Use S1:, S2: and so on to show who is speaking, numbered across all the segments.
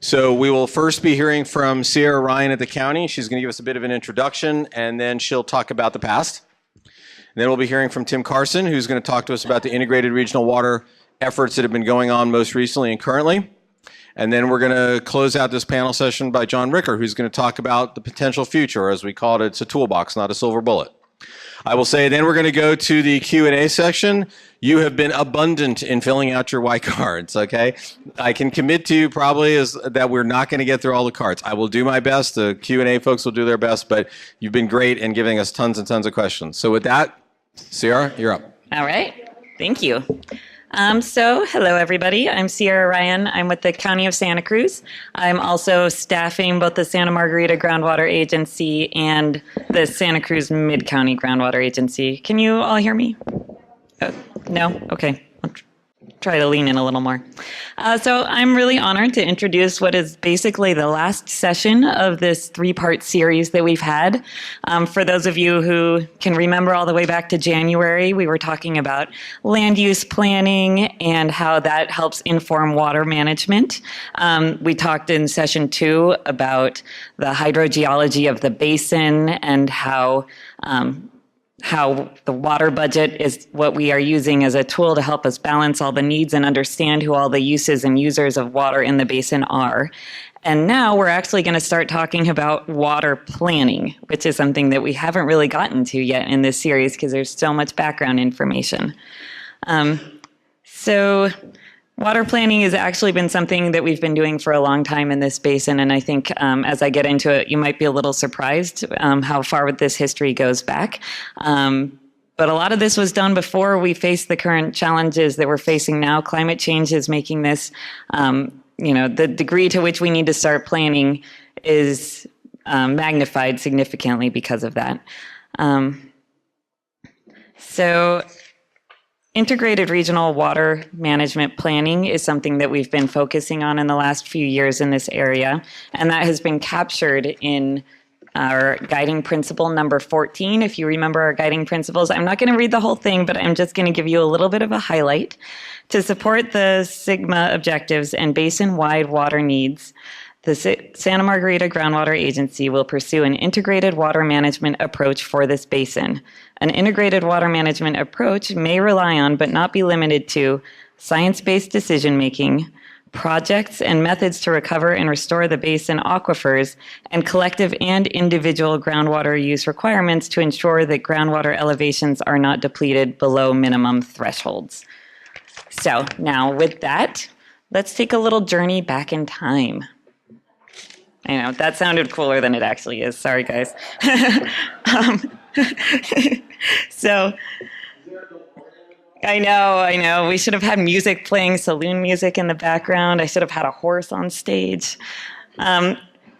S1: So we will first be hearing from Sierra Ryan at the county. She's going to give us a bit of an introduction, and then she'll talk about the past. And then we'll be hearing from Tim Carson, who's going to talk to us about the integrated regional water efforts that have been going on most recently and currently. And then we're going to close out this panel session by John Ricker, who's going to talk about the potential future. As we call it, it's a toolbox, not a silver bullet. I will say then we're going to go to the Q&A section. You have been abundant in filling out your white cards, okay? I can commit to you probably is that we're not going to get through all the cards. I will do my best. The Q&A folks will do their best, but you've been great in giving us tons and tons of questions. So with that, Sierra, you're up.
S2: All right. Thank you. Hello, everybody. I'm Sierra Ryan. I'm with the County of Santa Cruz. I'm also staffing both the Santa Margarita Groundwater Agency and the Santa Cruz Mid-County Groundwater Agency. Can you all hear me? No? Okay. I'll try to lean in a little more. So I'm really honored to introduce what is basically the last session of this three-part series that we've had. For those of you who can remember all the way back to January, we were talking about land use planning and how that helps inform water management. We talked in session 2 about the hydrogeology of the basin and how the water budget is what we are using as a tool to help us balance all the needs and understand who all the uses and users of water in the basin are. And now we're actually going to start talking about water planning, which is something that we haven't really gotten to yet in this series because there's so much background information. Water planning has actually been something that we've been doing for a long time in this basin, and I think as I get into it, you might be a little surprised how far this history goes back. But a lot of this was done before we faced the current challenges that we're facing now. Climate change is making this, the degree to which we need to start planning is magnified significantly because of that. Integrated regional water management planning is something that we've been focusing on in the last few years in this area, and that has been captured in our guiding principle number 14. If you remember our guiding principles, I'm not going to read the whole thing, but I'm just going to give you a little bit of a highlight. To support the SMGWA objectives and basin-wide water needs, the Santa Margarita Groundwater Agency will pursue an integrated water management approach for this basin. An integrated water management approach may rely on, but not be limited to, science-based decision-making, projects and methods to recover and restore the basin aquifers, and collective and individual groundwater use requirements to ensure that groundwater elevations are not depleted below minimum thresholds. So now with that, let's take a little journey back in time. I know, that sounded cooler than it actually is. Sorry, guys. I know. We should have had music playing, saloon music in the background. I should have had a horse on stage.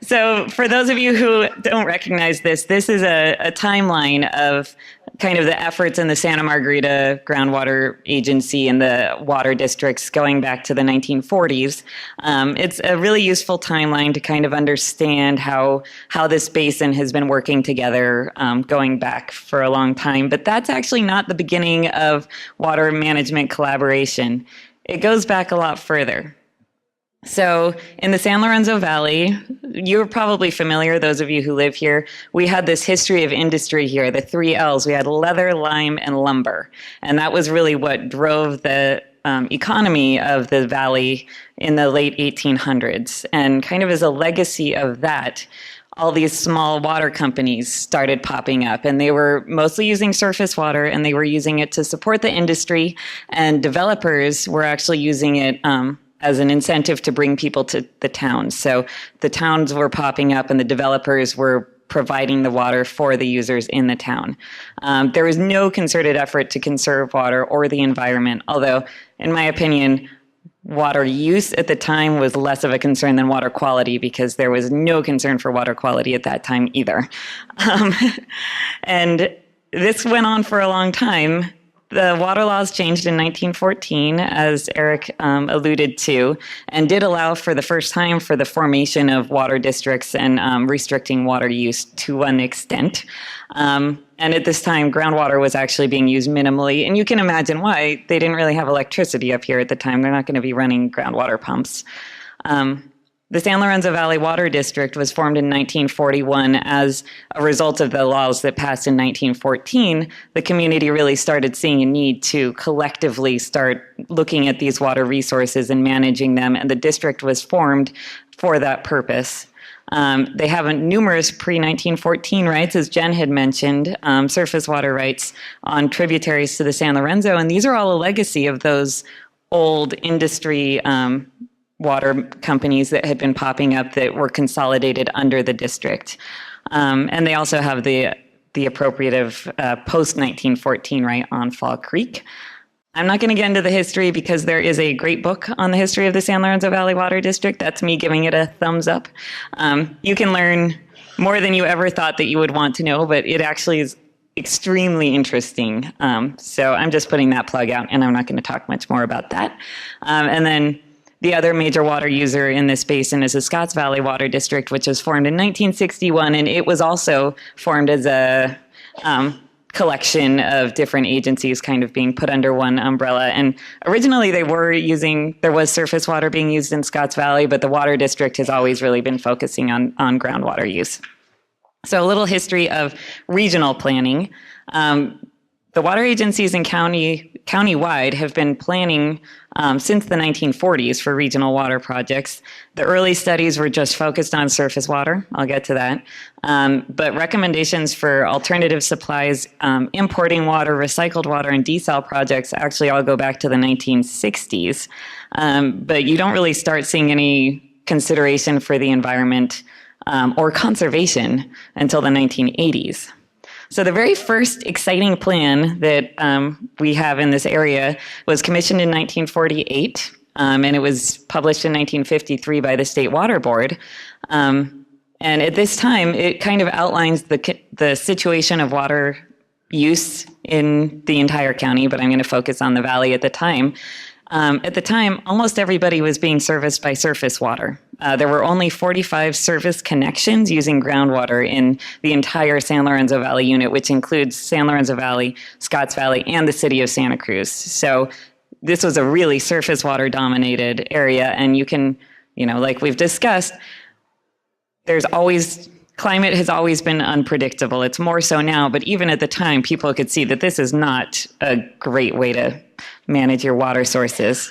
S2: So for those of you who don't recognize this, this is a timeline of kind of the efforts in the Santa Margarita Groundwater Agency and the water districts going back to the 1940s. It's a really useful timeline to kind of understand how this basin has been working together going back for a long time. But that's actually not the beginning of water management collaboration. It goes back a lot further. So in the San Lorenzo Valley, you're probably familiar, those of you who live here, we had this history of industry here, the 3 L's. We had leather, lime, and lumber. And that was really what drove the economy of the valley in the late 1800s. And kind of as a legacy of that, all these small water companies started popping up, and they were mostly using surface water, and they were using it to support the industry, and developers were actually using it as an incentive to bring people to the towns. So the towns were popping up and the developers were providing the water for the users in the town. There was no concerted effort to conserve water or the environment, although, in my opinion, water use at the time was less of a concern than water quality because there was no concern for water quality at that time either. And this went on for a long time. The water laws changed in 1914, as Eric alluded to, and did allow for the first time for the formation of water districts and restricting water use to an extent. And at this time, groundwater was actually being used minimally. And you can imagine why. They didn't really have electricity up here at the time. They're not going to be running groundwater pumps. The San Lorenzo Valley Water District was formed in 1941 as a result of the laws that passed in 1914. The community really started seeing a need to collectively start looking at these water resources and managing them, and the district was formed for that purpose. They have numerous pre-1914 rights, as Jen had mentioned, surface water rights on tributaries to the San Lorenzo, and these are all a legacy of those old industry water companies that had been popping up that were consolidated under the district. And they also have the appropriative post-1914 right on Fall Creek. I'm not going to get into the history because there is a great book on the history of the San Lorenzo Valley Water District. That's me giving it a thumbs up. You can learn more than you ever thought that you would want to know, but it actually is extremely interesting. So I'm just putting that plug out, and I'm not going to talk much more about that. And then the other major water user in this basin is the Scotts Valley Water District, which was formed in 1961, and it was also formed as a collection of different agencies kind of being put under one umbrella. And originally there was surface water being used in Scotts Valley, but the water district has always really been focusing on groundwater use. So a little history of regional planning. The water agencies in countywide have been planning since the 1940s for regional water projects. The early studies were just focused on surface water. I'll get to that. But recommendations for alternative supplies, importing water, recycled water, and desal projects actually all go back to the 1960s. But you don't really start seeing any consideration for the environment or conservation until the 1980s. So the very first exciting plan that we have in this area was commissioned in 1948, and it was published in 1953 by the State Water Board. And at this time, it kind of outlines the situation of water use in the entire county, but I'm going to focus on the valley at the time. At the time, almost everybody was being serviced by surface water. There were only 45 service connections using groundwater in the entire San Lorenzo Valley unit, which includes San Lorenzo Valley, Scotts Valley, and the city of Santa Cruz. So this was a really surface water dominated area. And you can, like we've discussed, climate has always been unpredictable. It's more so now, but even at the time, people could see that this is not a great way to manage your water sources.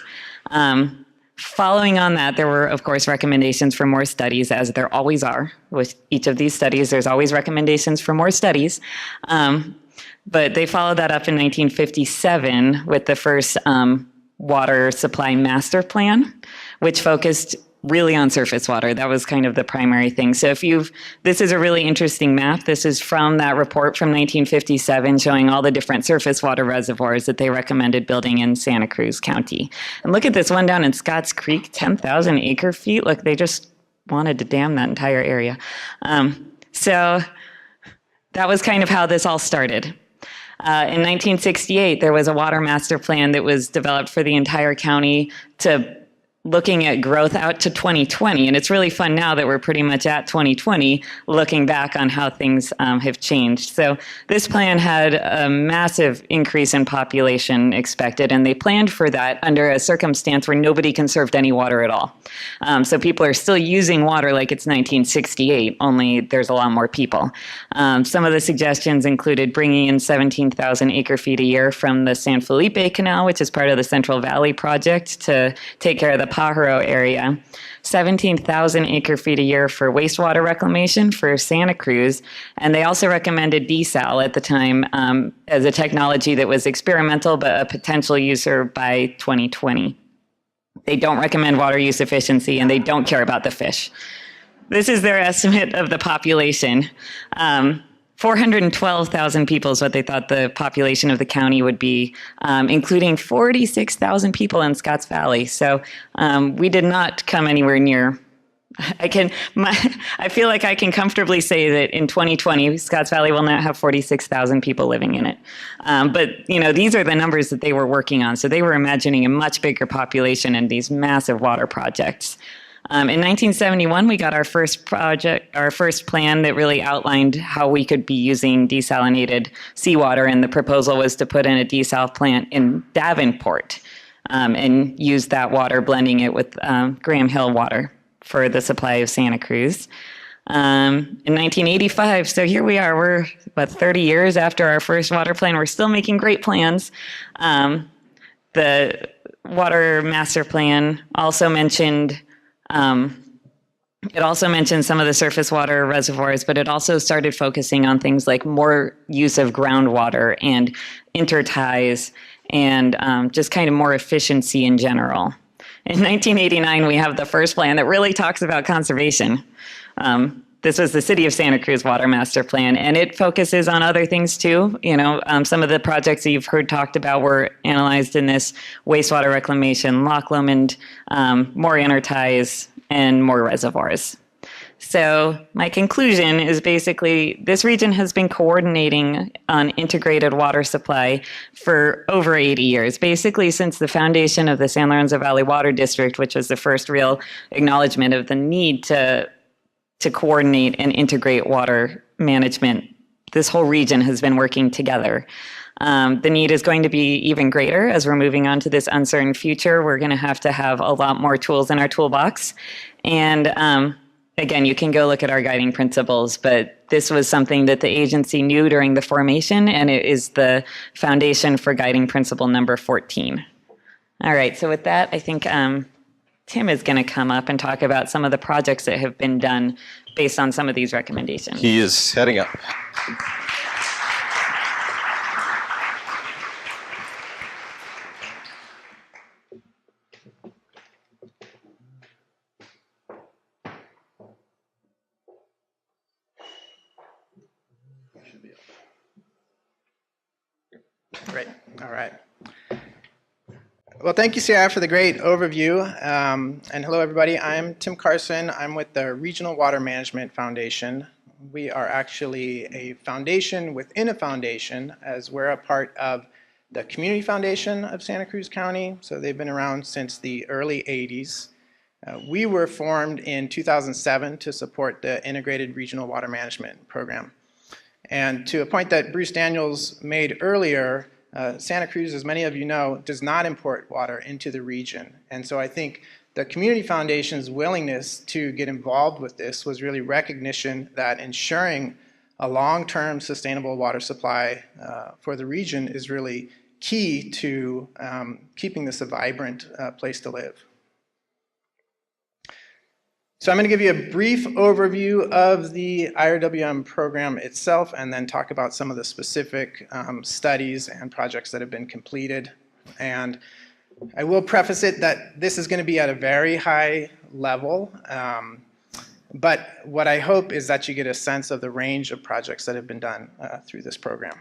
S2: Following on that, there were, of course, recommendations for more studies, as there always are. With each of these studies, there's always recommendations for more studies. But they followed that up in 1957 with the first water supply master plan, which focused really on surface water. That was kind of the primary thing. So this is a really interesting map. This is from that report from 1957 showing all the different surface water reservoirs that they recommended building in Santa Cruz County. And look at this one down in Scotts Creek, 10,000 acre feet. Look, they just wanted to dam that entire area. So that was kind of how this all started. In 1968, there was a water master plan that was developed for the entire county to looking at growth out to 2020. And it's really fun now that we're pretty much at 2020, looking back on how things have changed. So this plan had a massive increase in population expected, and they planned for that under a circumstance where nobody conserved any water at all. So people are still using water like it's 1968, only there's a lot more people. Some of the suggestions included bringing in 17,000 acre feet a year from the San Felipe Canal, which is part of the Central Valley Project, to take care of the Pajaro area, 17,000 acre feet a year for wastewater reclamation for Santa Cruz, and they also recommended desal at the time as a technology that was experimental but a potential user by 2020. They don't recommend water use efficiency, and they don't care about the fish. This is their estimate of the population. 412,000 people is what they thought the population of the county would be, including 46,000 people in Scotts Valley. So we did not come anywhere near. I feel like I can comfortably say that in 2020, Scotts Valley will not have 46,000 people living in it. But these are the numbers that they were working on. So they were imagining a much bigger population and these massive water projects. In 1971, we got our first plan that really outlined how we could be using desalinated seawater, and the proposal was to put in a desal plant in Davenport and use that water, blending it with Graham Hill water for the supply of Santa Cruz. In 1985, so here we are, we're about 30 years after our first water plan. We're still making great plans. The water master plan also mentioned some of the surface water reservoirs, but it also started focusing on things like more use of groundwater and interties and just kind of more efficiency in general. In 1989, we have the first plan that really talks about conservation. This was the City of Santa Cruz Water Master Plan, and it focuses on other things too. Some of the projects that you've heard talked about were analyzed in this: wastewater reclamation, Loch Lomond, more interties, and more reservoirs. So my conclusion is basically this region has been coordinating on integrated water supply for over 80 years, basically since the foundation of the San Lorenzo Valley Water District, which was the first real acknowledgement of the need to coordinate and integrate water management. This whole region has been working together. The need is going to be even greater as we're moving on to this uncertain future. We're going to have a lot more tools in our toolbox. And again, you can go look at our guiding principles, but this was something that the agency knew during the formation, and it is the foundation for guiding principle number 14. All right, so with that, I think Tim is going to come up and talk about some of the projects that have been done based on some of these recommendations.
S1: He is heading up.
S3: Great. All right. Well, thank you, Sarah, for the great overview. And hello, everybody. I'm Tim Carson. I'm with the Regional Water Management Foundation. We are actually a foundation within a foundation, as we're a part of the Community Foundation of Santa Cruz County. So they've been around since the early 80s. We were formed in 2007 to support the Integrated Regional Water Management Program. And to a point that Bruce Daniels made earlier, Santa Cruz, as many of you know, does not import water into the region. And so I think the Community Foundation's willingness to get involved with this was really recognition that ensuring a long-term sustainable water supply for the region is really key to keeping this a vibrant place to live. So I'm going to give you a brief overview of the IRWM program itself and then talk about some of the specific studies and projects that have been completed. And I will preface it that this is going to be at a very high level, but what I hope is that you get a sense of the range of projects that have been done through this program.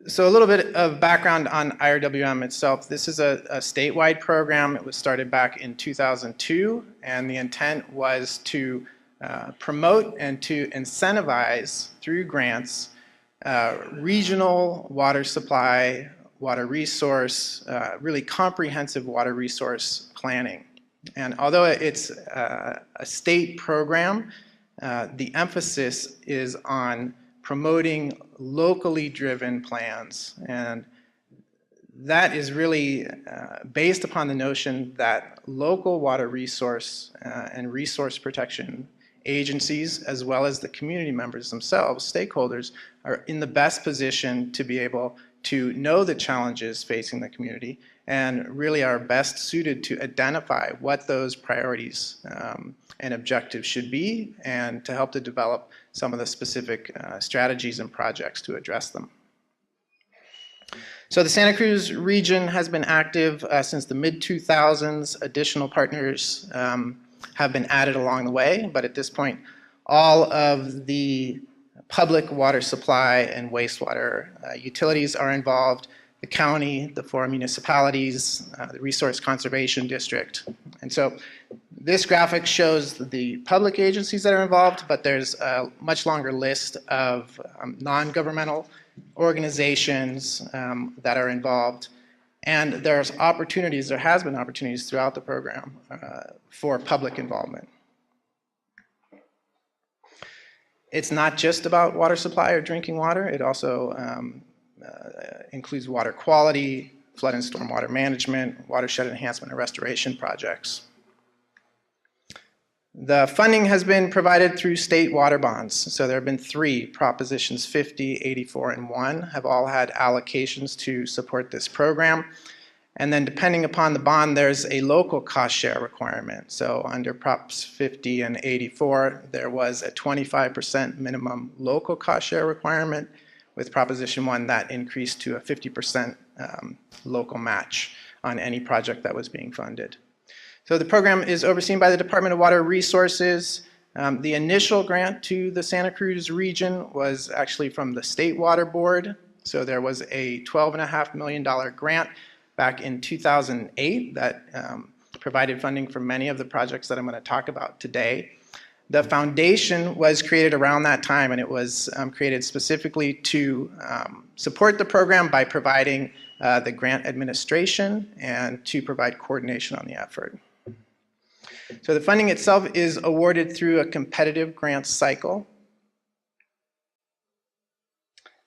S3: So a little bit of background on IRWM itself. This is a statewide program. It was started back in 2002, and the intent was to promote and to incentivize through grants regional water supply, water resource, really comprehensive water resource planning. And although it's a state program, the emphasis is on promoting locally driven plans, and that is really based upon the notion that local water resource and resource protection agencies, as well as the community members themselves, stakeholders, are in the best position to be able to know the challenges facing the community and really are best suited to identify what those priorities and objectives should be, and to help to develop some of the specific strategies and projects to address them. So the Santa Cruz region has been active since the mid-2000s. Additional partners have been added along the way, but at this point, all of the public water supply and wastewater utilities are involved: the county, the 4 municipalities, the Resource Conservation District. And so this graphic shows the public agencies that are involved, but there's a much longer list of non-governmental organizations that are involved. And there's opportunities, there has been opportunities throughout the program for public involvement. It's not just about water supply or drinking water. It also includes water quality, flood and stormwater management, watershed enhancement and restoration projects. The funding has been provided through state water bonds. So there have been 3, Propositions 50, 84, and 1 have all had allocations to support this program. And then depending upon the bond, there's a local cost share requirement. So under Props 50 and 84, there was a 25% minimum local cost share requirement. With Proposition 1, that increased to a 50% local match on any project that was being funded. So the program is overseen by the Department of Water Resources. The initial grant to the Santa Cruz region was actually from the State Water Board. So there was a $12.5 million grant back in 2008 that provided funding for many of the projects that I'm going to talk about today. The foundation was created around that time, and it was created specifically to support the program by providing the grant administration and to provide coordination on the effort. So the funding itself is awarded through a competitive grant cycle.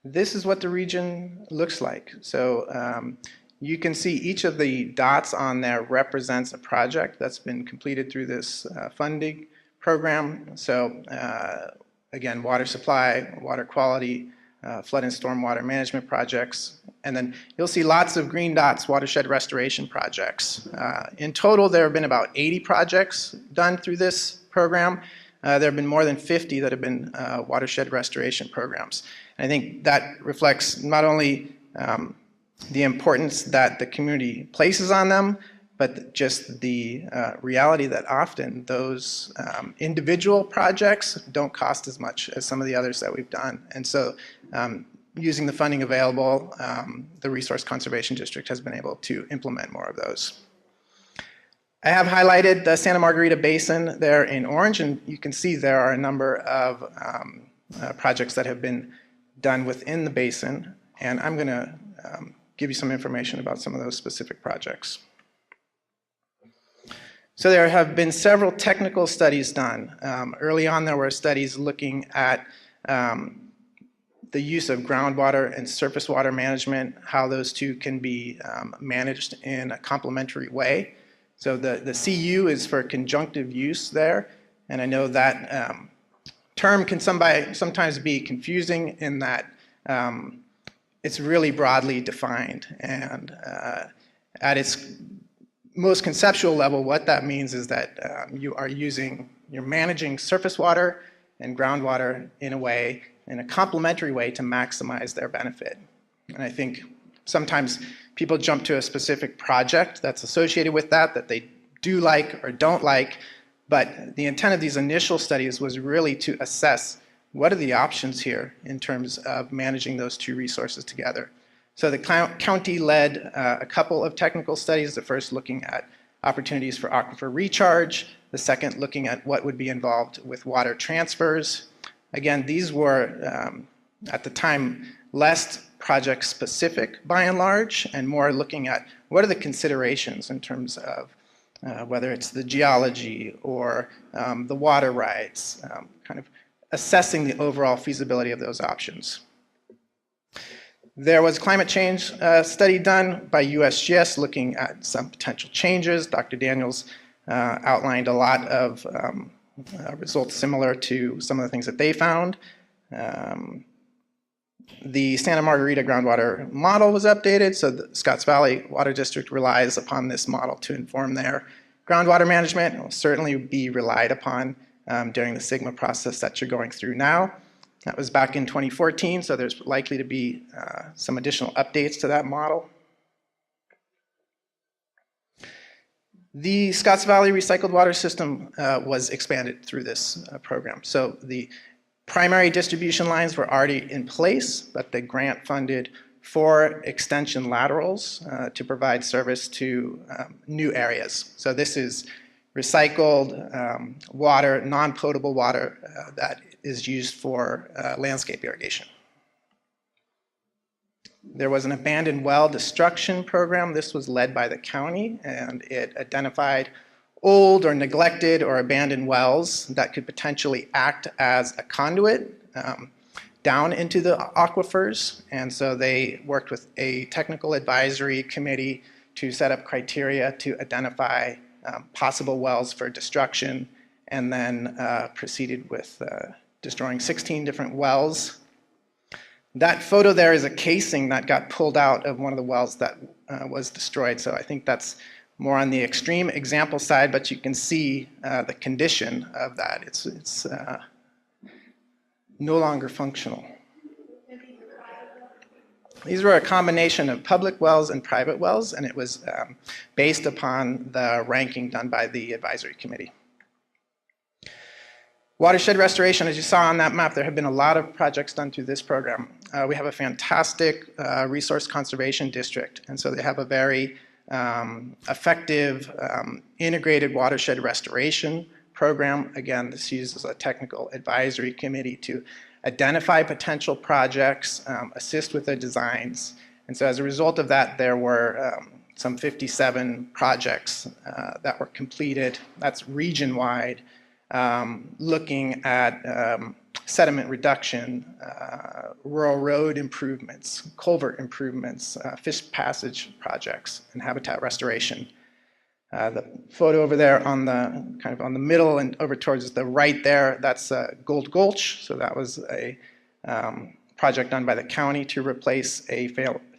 S3: This is what the region looks like. So you can see each of the dots on there represents a project that's been completed through this funding program. So again, water supply, water quality, flood and stormwater management projects. And then you'll see lots of green dots, watershed restoration projects. In total, there have been about 80 projects done through this program. There have been more than 50 that have been watershed restoration programs. And I think that reflects not only the importance that the community places on them, but just the reality that often those individual projects don't cost as much as some of the others that we've done. And so using the funding available, the Resource Conservation District has been able to implement more of those. I have highlighted the Santa Margarita Basin there in orange, and you can see there are a number of projects that have been done within the basin, and I'm going to give you some information about some of those specific projects. So there have been several technical studies done. Early on, there were studies looking at the use of groundwater and surface water management, how those two can be managed in a complementary way. So the CU is for conjunctive use there, and I know that term can sometimes be confusing in that it's really broadly defined, and at its most conceptual level, what that means is that you're managing surface water and groundwater in a complementary way to maximize their benefit. And I think sometimes people jump to a specific project that's associated with that they do like or don't like, but the intent of these initial studies was really to assess what are the options here in terms of managing those two resources together. So the county led a couple of technical studies, the first looking at opportunities for aquifer recharge, the second looking at what would be involved with water transfers. Again, these were, at the time, less project specific by and large, and more looking at what are the considerations in terms of whether it's the geology or the water rights, kind of assessing the overall feasibility of those options. There was a climate change study done by USGS looking at some potential changes. Dr. Daniels outlined a lot of results similar to some of the things that they found. The Santa Margarita groundwater model was updated, so the Scotts Valley Water District relies upon this model to inform their groundwater management. It will certainly be relied upon during the SGMA process that you're going through now. That was back in 2014, so there's likely to be some additional updates to that model. The Scotts Valley Recycled Water System was expanded through this program. So the primary distribution lines were already in place, but the grant funded 4 extension laterals to provide service to new areas. So this is recycled water, non-potable water that is used for landscape irrigation. There was an abandoned well destruction program. This was led by the county, and it identified old or neglected or abandoned wells that could potentially act as a conduit down into the aquifers. And so they worked with a technical advisory committee to set up criteria to identify possible wells for destruction and then proceeded with destroying 16 different wells. That photo there is a casing that got pulled out of one of the wells that was destroyed. So I think that's more on the extreme example side, but you can see the condition of that. It's no longer functional. These were a combination of public wells and private wells, and it was based upon the ranking done by the advisory committee. Watershed restoration, as you saw on that map, there have been a lot of projects done through this program. We have a fantastic resource conservation district, and so they have a very effective integrated watershed restoration program. Again, this uses a technical advisory committee to identify potential projects, assist with the designs. And so as a result of that, there were some 57 projects that were completed. That's region-wide, looking at sediment reduction, rural road improvements, culvert improvements, fish passage projects, and habitat restoration. The photo over there on the kind of on the middle and over towards the right there, that's Gold Gulch. So that was a project done by the county to replace a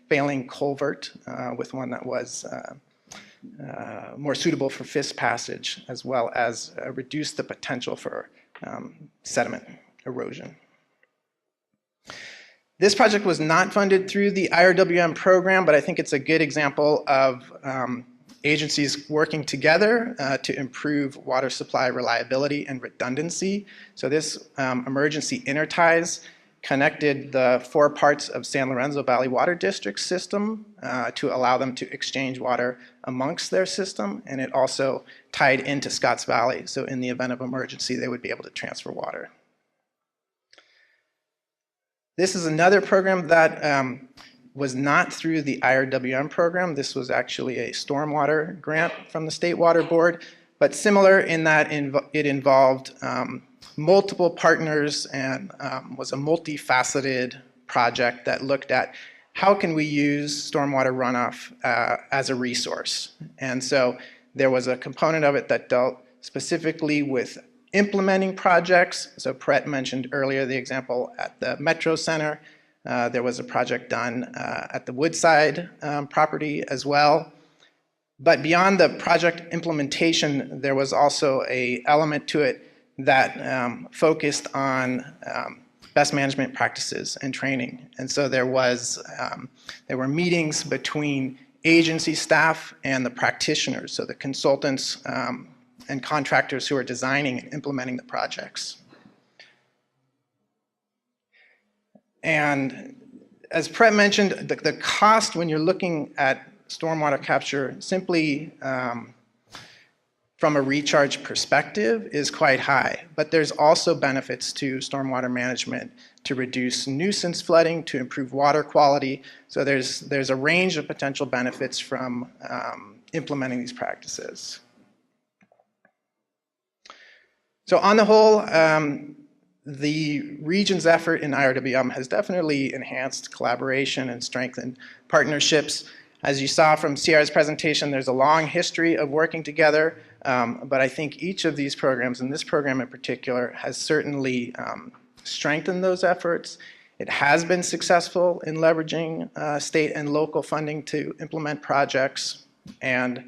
S3: failing culvert with one that was more suitable for fish passage, as well as reduce the potential for sediment erosion. This project was not funded through the IRWM program, but I think it's a good example of agencies working together to improve water supply reliability and redundancy. So this emergency interties connected the 4 parts of San Lorenzo Valley Water District system to allow them to exchange water amongst their system, and it also tied into Scotts Valley, so in the event of emergency they would be able to transfer water. This is another program that was not through the IRWM program. This was actually a stormwater grant from the State Water Board, but similar in that it involved multiple partners and was a multifaceted project that looked at how can we use stormwater runoff as a resource. And so there was a component of it that dealt specifically with implementing projects. So Brett mentioned earlier the example at the Metro Center. There was a project done at the Woodside property as well. But beyond the project implementation, there was also an element to it that focused on best management practices and training. And so there were meetings between agency staff and the practitioners, so the consultants and contractors who are designing and implementing the projects. And as Brett mentioned, the cost when you're looking at stormwater capture simply from a recharge perspective is quite high, but there's also benefits to stormwater management to reduce nuisance flooding, to improve water quality. So there's a range of potential benefits from implementing these practices. So on the whole, the region's effort in IRWM has definitely enhanced collaboration and strengthened partnerships. As you saw from Sierra's presentation, there's a long history of working together, but I think each of these programs, and this program in particular, has certainly strengthened those efforts. It has been successful in leveraging state and local funding to implement projects, and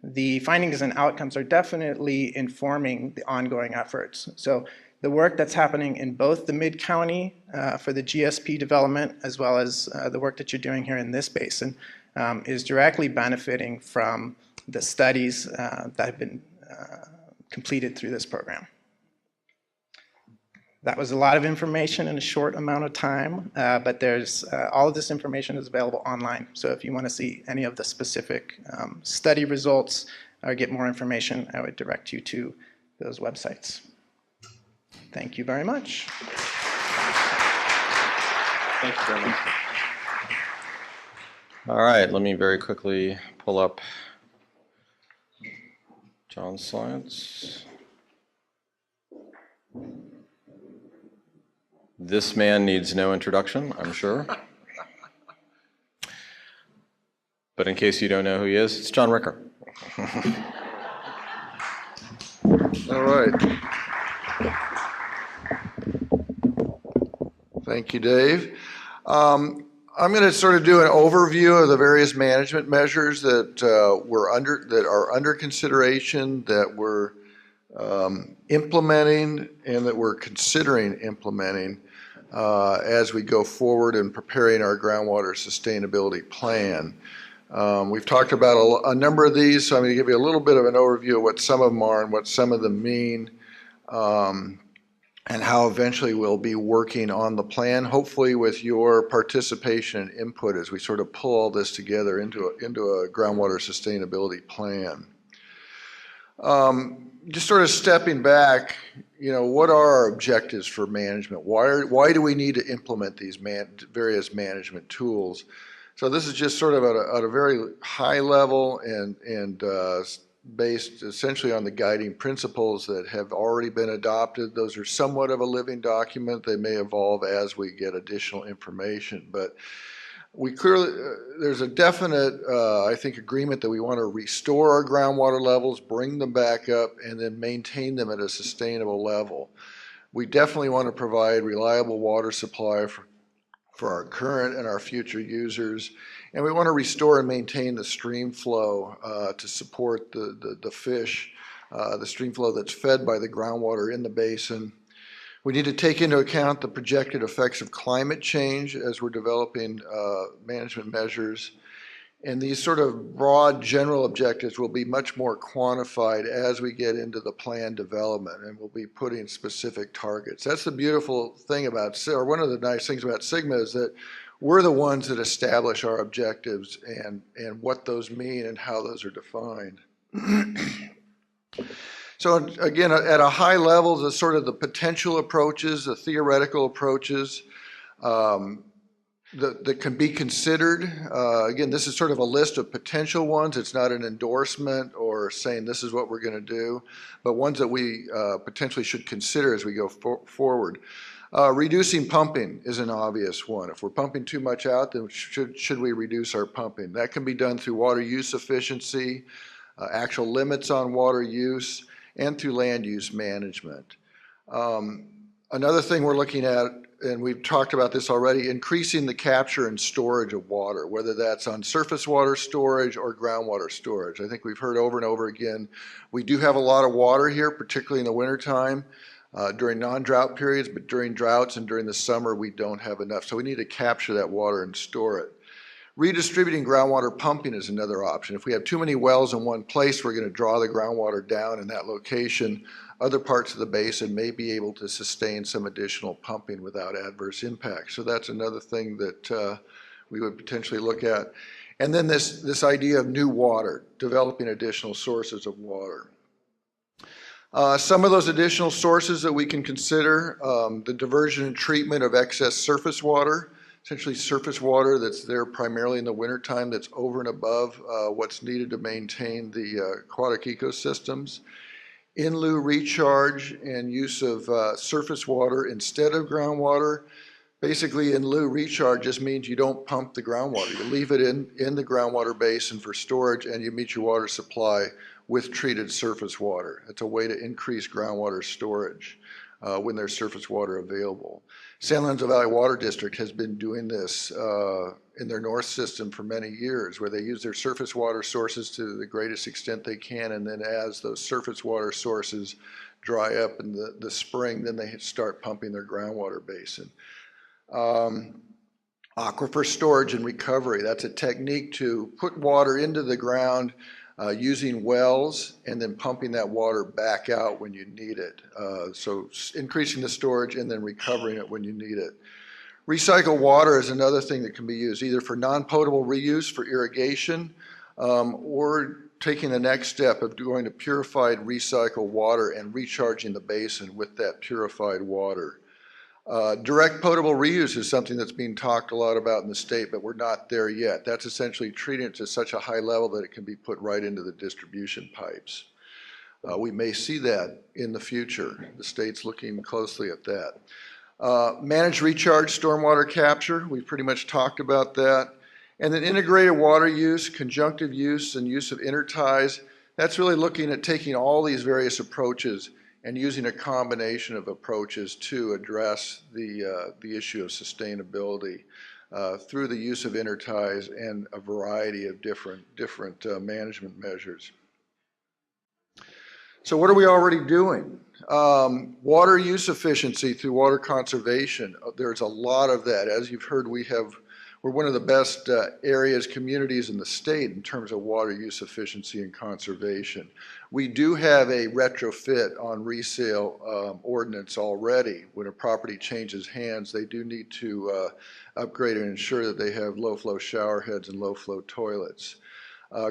S3: the findings and outcomes are definitely informing the ongoing efforts. So the work that's happening in both the Mid-County for the GSP development, as well as the work that you're doing here in this basin, is directly benefiting from the studies that have been completed through this program. That was a lot of information in a short amount of time, but there's all of this information is available online. So if you want to see any of the specific study results or get more information, I would direct you to those websites. Thank you very much.
S1: Thank you very much. All right, let me very quickly pull up John's slides. This man needs no introduction, I'm sure. But in case you don't know who he is, it's John Ricker.
S4: All right. Thank you, Dave. I'm going to sort of do an overview of the various management measures that are under consideration, that we're implementing, and that we're considering implementing as we go forward in preparing our groundwater sustainability plan. We've talked about a number of these, so I'm going to give you a little bit of an overview of what some of them are and what some of them mean, and how eventually we'll be working on the plan, hopefully with your participation and input as we sort of pull all this together into a groundwater sustainability plan. Just sort of stepping back, what are our objectives for management? Why do we need to implement these various management tools? So this is just sort of at a very high level and based essentially on the guiding principles that have already been adopted. Those are somewhat of a living document. They may evolve as we get additional information, but we clearly, there's a definite, I think, agreement that we want to restore our groundwater levels, bring them back up, and then maintain them at a sustainable level. We definitely want to provide reliable water supply for our current and our future users. And we want to restore and maintain the stream flow to support the fish, the stream flow that's fed by the groundwater in the basin. We need to take into account the projected effects of climate change as we're developing management measures. And these sort of broad general objectives will be much more quantified as we get into the plan development, and we'll be putting specific targets. That's the beautiful thing about, or one of the nice things about SGMA, is that we're the ones that establish our objectives and what those mean and how those are defined. So again, at a high level, the sort of the potential approaches, the theoretical approaches that can be considered. Again, this is sort of a list of potential ones. It's not an endorsement or saying this is what we're going to do, but ones that we potentially should consider as we go forward. Reducing pumping is an obvious one. If we're pumping too much out, then should we reduce our pumping? That can be done through water use efficiency, actual limits on water use, and through land use management. Another thing we're looking at, and we've talked about this already, increasing the capture and storage of water, whether that's on surface water storage or groundwater storage. I think we've heard over and over again, we do have a lot of water here, particularly in the wintertime. During non-drought periods, but during droughts and during the summer, we don't have enough. So we need to capture that water and store it. Redistributing groundwater pumping is another option. If we have too many wells in one place, we're going to draw the groundwater down in that location. Other parts of the basin may be able to sustain some additional pumping without adverse impact. So that's another thing that we would potentially look at. And then this idea of new water, developing additional sources of water. Some of those additional sources that we can consider, the diversion and treatment of excess surface water, essentially surface water that's there primarily in the wintertime that's over and above what's needed to maintain the aquatic ecosystems. In lieu recharge and use of surface water instead of groundwater. Basically, in lieu recharge just means you don't pump the groundwater. You leave it in the groundwater basin for storage, and you meet your water supply with treated surface water. It's a way to increase groundwater storage when there's surface water available. San Lorenzo Valley Water District has been doing this in their north system for many years, where they use their surface water sources to the greatest extent they can, and then as those surface water sources dry up in the spring, then they start pumping their groundwater basin. Aquifer storage and recovery, that's a technique to put water into the ground using wells and then pumping that water back out when you need it. So increasing the storage and then recovering it when you need it. Recycled water is another thing that can be used either for non-potable reuse for irrigation or taking the next step of going to purified recycled water and recharging the basin with that purified water. Direct potable reuse is something that's being talked a lot about in the state, but we're not there yet. That's essentially treating it to such a high level that it can be put right into the distribution pipes. We may see that in the future. The state's looking closely at that. Managed recharge stormwater capture, we've pretty much talked about that. And then integrated water use, conjunctive use, and use of interties. That's really looking at taking all these various approaches and using a combination of approaches to address the issue of sustainability through the use of interties and a variety of different management measures. So what are we already doing? Water use efficiency through water conservation. There's a lot of that. As you've heard, we're one of the best communities in the state in terms of water use efficiency and conservation. We do have a retrofit on resale ordinance already. When a property changes hands, they do need to upgrade and ensure that they have low flow shower heads and low flow toilets.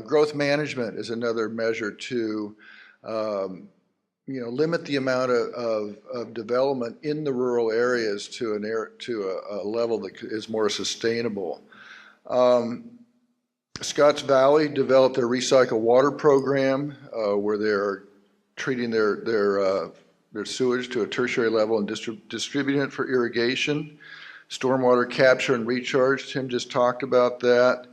S4: Growth management is another measure to limit the amount of development in the rural areas to a level that is more sustainable. Scotts Valley developed their recycle water program where they're treating their sewage to a tertiary level and distributing it for irrigation. Stormwater capture and recharge, Tim just talked about that.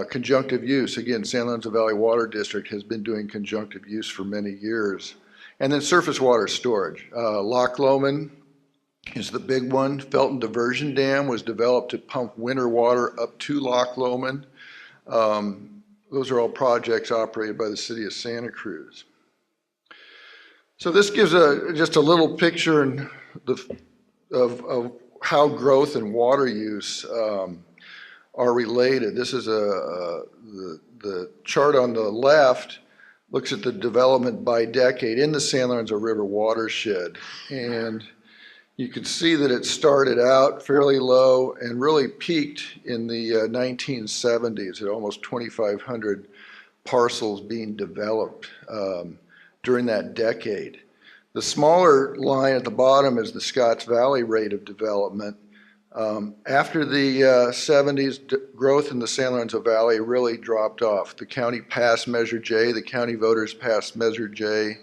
S4: Conjunctive use, again, San Lorenzo Valley Water District has been doing conjunctive use for many years. And then surface water storage. Loch Lomond is the big one. Felton Diversion Dam was developed to pump winter water up to Loch Lomond. Those are all projects operated by the city of Santa Cruz. So this gives just a little picture of how growth and water use are related. This is the chart on the left looks at the development by decade in the San Lorenzo River watershed. And you can see that it started out fairly low and really peaked in the 1970s at almost 2,500 parcels being developed during that decade. The smaller line at the bottom is the Scotts Valley rate of development. After the 70s, growth in the San Lorenzo Valley really dropped off. The county passed Measure J, the county voters passed Measure J,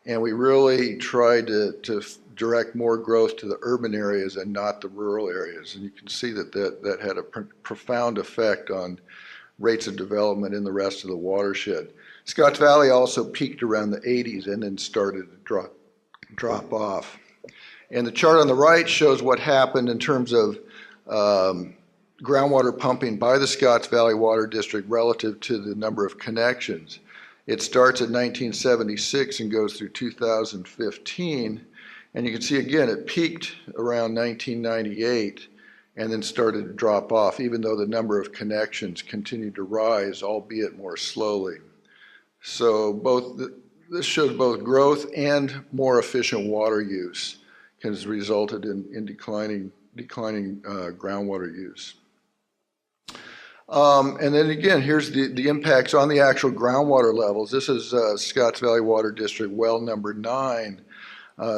S4: and we really tried to direct more growth to the urban areas and not the rural areas. And you can see that had a profound effect on rates of development in the rest of the watershed. Scotts Valley also peaked around the 80s and then started to drop off. And the chart on the right shows what happened in terms of groundwater pumping by the Scotts Valley Water District relative to the number of connections. It starts at 1976 and goes through 2015. And you can see again, it peaked around 1998 and then started to drop off, even though the number of connections continued to rise, albeit more slowly. So this shows both growth and more efficient water use has resulted in declining groundwater use. And then again, here's the impacts on the actual groundwater levels. This is Scotts Valley Water District well number 9,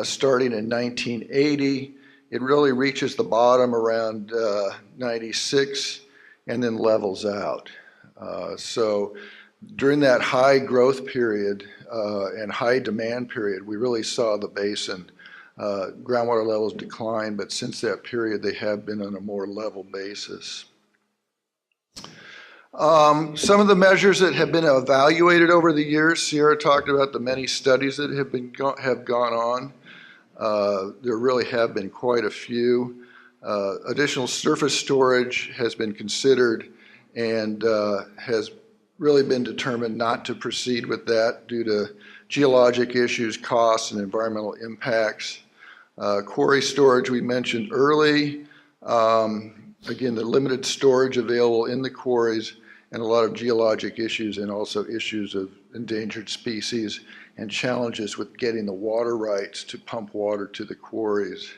S4: starting in 1980. It really reaches the bottom around 96 and then levels out. So during that high growth period and high demand period, we really saw the basin groundwater levels decline, but since that period, they have been on a more level basis. Some of the measures that have been evaluated over the years, Sierra talked about the many studies that have gone on. There really have been quite a few. Additional surface storage has been considered and has really been determined not to proceed with that due to geologic issues, costs, and environmental impacts. Quarry storage we mentioned early. Again, the limited storage available in the quarries and a lot of geologic issues and also issues of endangered species and challenges with getting the water rights to pump water to the quarries.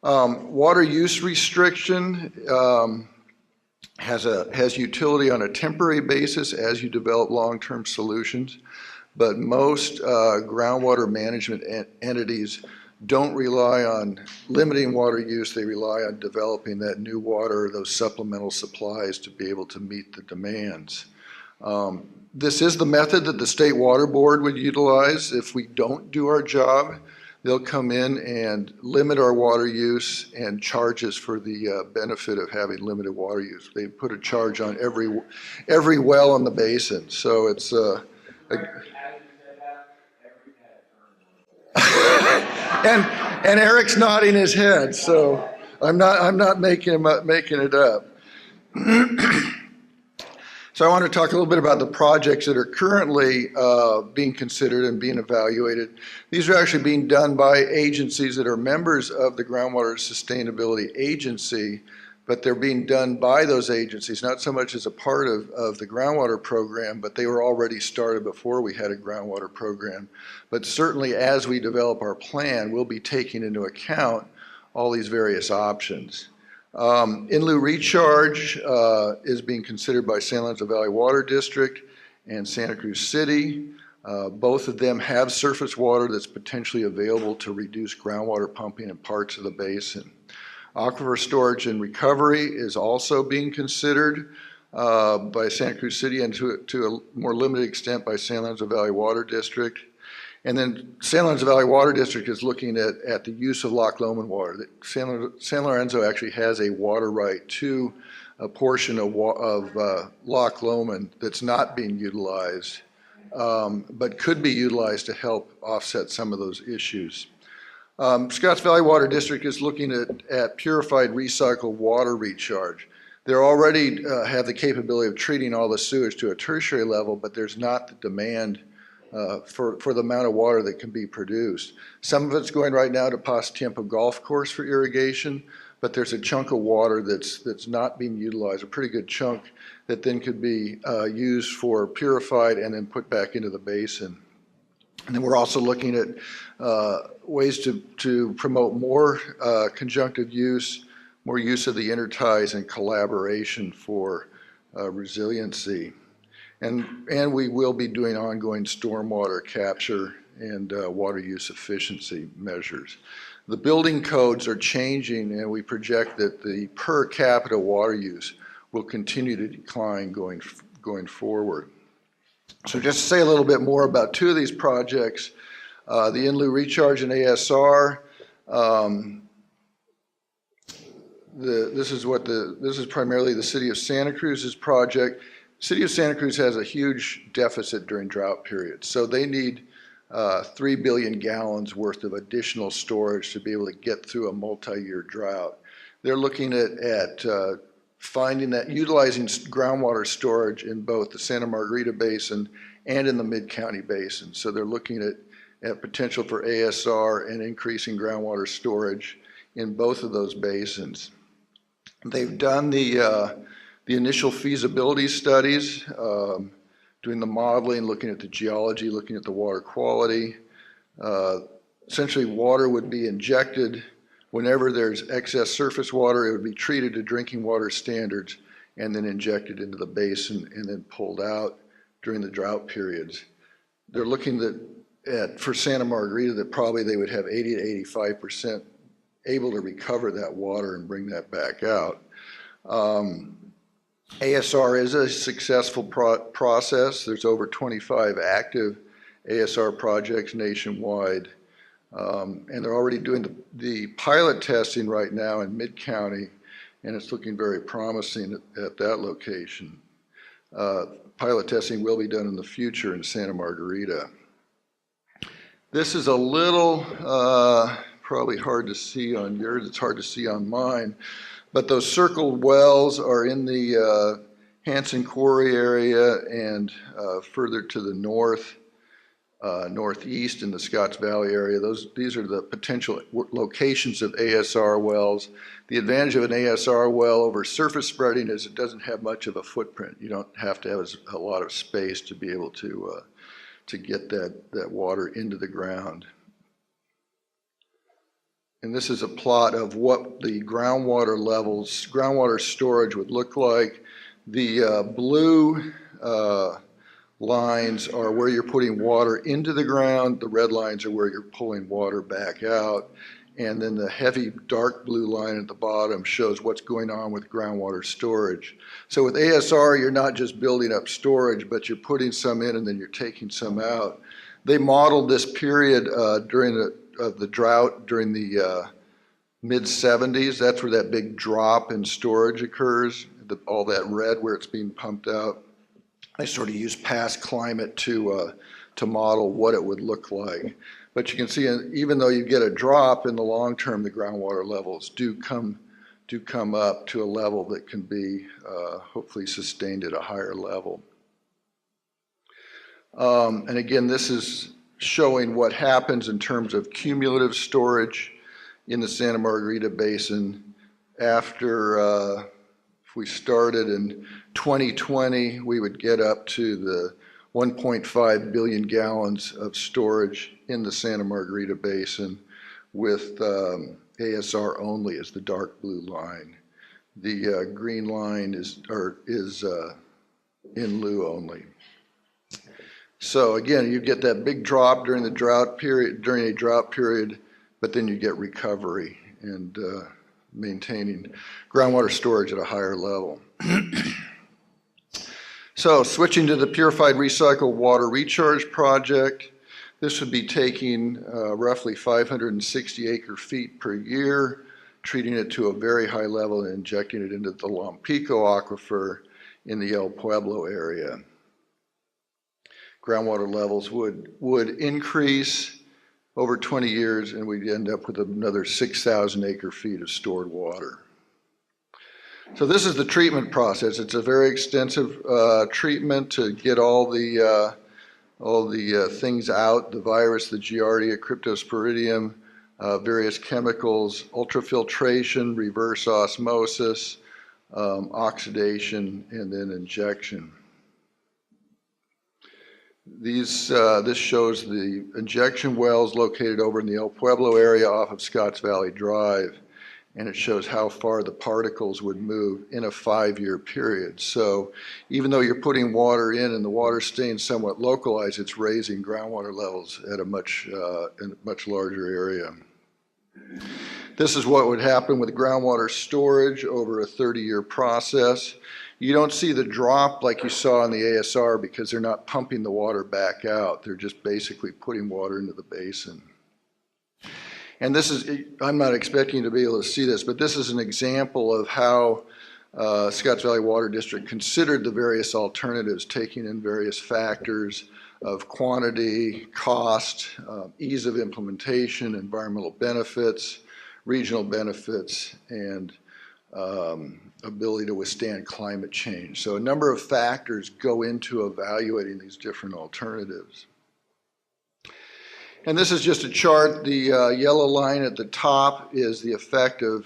S4: Water use restriction has utility on a temporary basis as you develop long-term solutions, but most groundwater management entities don't rely on limiting water use. They rely on developing that new water, those supplemental supplies to be able to meet the demands. This is the method that the State Water Board would utilize if we don't do our job. They'll come in and limit our water use and charge us for the benefit of having limited water use. They put a charge on every well in the basin. So it's And Eric's nodding his head, so I'm not making it up. So I want to talk a little bit about the projects that are currently being considered and being evaluated. These are actually being done by agencies that are members of the Groundwater Sustainability Agency, but they're being done by those agencies, not so much as a part of the groundwater program, but they were already started before we had a groundwater program. But certainly as we develop our plan, we'll be taking into account all these various options. In lieu recharge is being considered by San Lorenzo Valley Water District and Santa Cruz City. Both of them have surface water that's potentially available to reduce groundwater pumping in parts of the basin. Aquifer storage and recovery is also being considered by Santa Cruz City and to a more limited extent by San Lorenzo Valley Water District. And then San Lorenzo Valley Water District is looking at the use of Loch Lomond water. San Lorenzo actually has a water right to a portion of Loch Lomond that's not being utilized, but could be utilized to help offset some of those issues. Scotts Valley Water District is looking at purified recycled water recharge. They already have the capability of treating all the sewage to a tertiary level, but there's not the demand for the amount of water that can be produced. Some of it's going right now to Paso Tiempo Golf Course for irrigation, but there's a chunk of water that's not being utilized, a pretty good chunk that then could be used for purified and then put back into the basin. And then we're also looking at ways to promote more conjunctive use, more use of the interties and collaboration for resiliency. And we will be doing ongoing stormwater capture and water use efficiency measures. The building codes are changing, and we project that the per capita water use will continue to decline going forward. So just to say a little bit more about two of these projects, the in lieu recharge and ASR. This is primarily the City of Santa Cruz's project. City of Santa Cruz has a huge deficit during drought periods, so they need 3 billion gallons worth of additional storage to be able to get through a multi-year drought. They're looking at finding that utilizing groundwater storage in both the Santa Margarita Basin and in the Mid-County Basin. So they're looking at potential for ASR and increasing groundwater storage in both of those basins. They've done the initial feasibility studies, doing the modeling, looking at the geology, looking at the water quality. Essentially, water would be injected whenever there's excess surface water. It would be treated to drinking water standards and then injected into the basin and then pulled out during the drought periods. They're looking for Santa Margarita that probably they would have 80 to 85% able to recover that water and bring that back out. ASR is a successful process. There's over 25 active ASR projects nationwide. And they're already doing the pilot testing right now in Mid-County, and it's looking very promising at that location. Pilot testing will be done in the future in Santa Margarita. This is a little probably hard to see on yours. It's hard to see on mine. But those circled wells are in the Hanson Quarry area and further to the northeast in the Scotts Valley area. These are the potential locations of ASR wells. The advantage of an ASR well over surface spreading is it doesn't have much of a footprint. You don't have to have a lot of space to be able to get that water into the ground. And this is a plot of what the groundwater levels, groundwater storage would look like. The blue lines are where you're putting water into the ground. The red lines are where you're pulling water back out. And then the heavy dark blue line at the bottom shows what's going on with groundwater storage. So with ASR, you're not just building up storage, but you're putting some in and then you're taking some out. They modeled this period during the drought during the mid-70s. That's where that big drop in storage occurs, all that red where it's being pumped out. I sort of use past climate to model what it would look like. But you can see, even though you get a drop in the long term, the groundwater levels do come up to a level that can be hopefully sustained at a higher level. And again, this is showing what happens in terms of cumulative storage in the Santa Margarita Basin after, if we started in 2020, we would get up to the 1.5 billion gallons of storage in the Santa Margarita Basin with ASR only as the dark blue line. The green line is in lieu only. So again, you get that big drop during a drought period, but then you get recovery and maintaining groundwater storage at a higher level. So switching to the purified recycled water recharge project, this would be taking roughly 560 acre feet per year, treating it to a very high level and injecting it into the Lompico aquifer in the El Pueblo area. Groundwater levels would increase over 20 years, and we'd end up with another 6,000 acre feet of stored water. So this is the treatment process. It's a very extensive treatment to get all the things out, the virus, the Giardia, Cryptosporidium, various chemicals, ultrafiltration, reverse osmosis, oxidation, and then injection. This shows the injection wells located over in the El Pueblo area off of Scotts Valley Drive, and it shows how far the particles would move in a 5-year period. So even though you're putting water in and the water's staying somewhat localized, it's raising groundwater levels at a much larger area. This is what would happen with groundwater storage over a 30-year process. You don't see the drop like you saw in the ASR because they're not pumping the water back out. They're just basically putting water into the basin. And this is, I'm not expecting you to be able to see this, but this is an example of how Scotts Valley Water District considered the various alternatives, taking in various factors of quantity, cost, ease of implementation, environmental benefits, regional benefits, and ability to withstand climate change. So a number of factors go into evaluating these different alternatives. And this is just a chart. The yellow line at the top is the effect of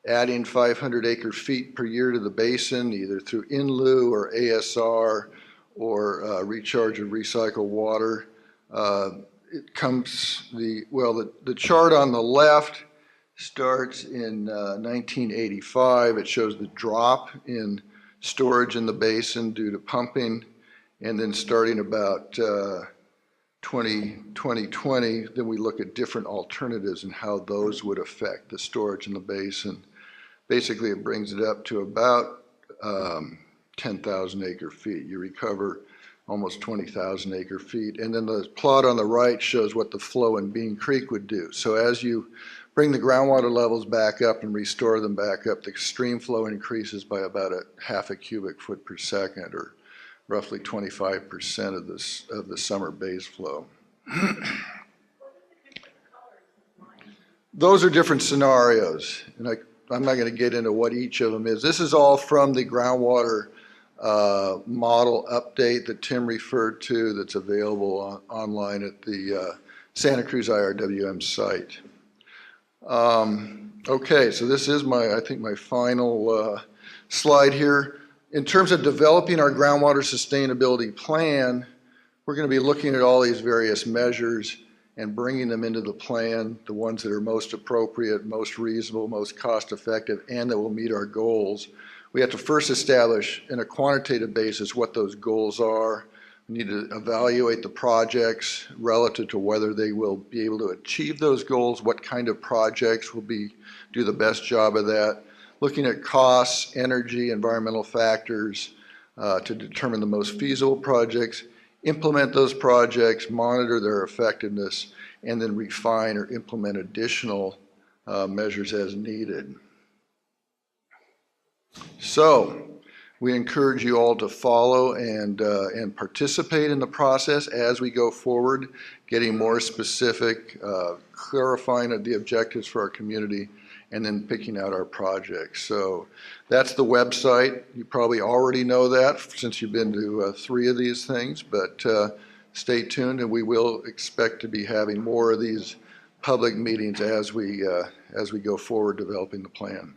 S4: adding 500 acre feet per year to the basin, either through in lieu or ASR or recharge of recycled water. It comes, the chart on the left starts in 1985. It shows the drop in storage in the basin due to pumping, and then starting about 2020, then we look at different alternatives and how those would affect the storage in the basin. Basically, it brings it up to about 10,000 acre feet. You recover almost 20,000 acre feet. And then the plot on the right shows what the flow in Bean Creek would do. So as you bring the groundwater levels back up and restore them back up, the stream flow increases by about half a cubic foot per second, or roughly 25% of the summer base flow. Those are different scenarios, and I'm not going to get into what each of them is. This is all from the groundwater model update that Tim referred to, that's available online at the Santa Cruz IRWM site. Okay, so this is I think my final slide here. In terms of developing our groundwater sustainability plan, we're going to be looking at all these various measures and bringing them into the plan, the ones that are most appropriate, most reasonable, most cost effective, and that will meet our goals. We have to first establish in a quantitative basis what those goals are. We need to evaluate the projects relative to whether they will be able to achieve those goals, what kind of projects will do the best job of that. Looking at costs, energy, environmental factors to determine the most feasible projects, implement those projects, monitor their effectiveness, and then refine or implement additional measures as needed. So We encourage you all to follow and participate in the process as we go forward, getting more specific, clarifying the objectives for our community, and then picking out our projects. So that's the website. You probably already know that since you've been to 3 of these things, but stay tuned, and we will expect to be having more of these public meetings as we go forward developing the plan.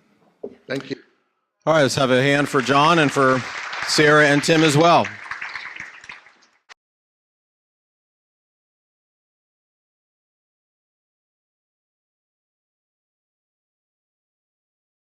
S4: Thank you.
S1: All right, let's have a hand for John and for Sarah and Tim as well.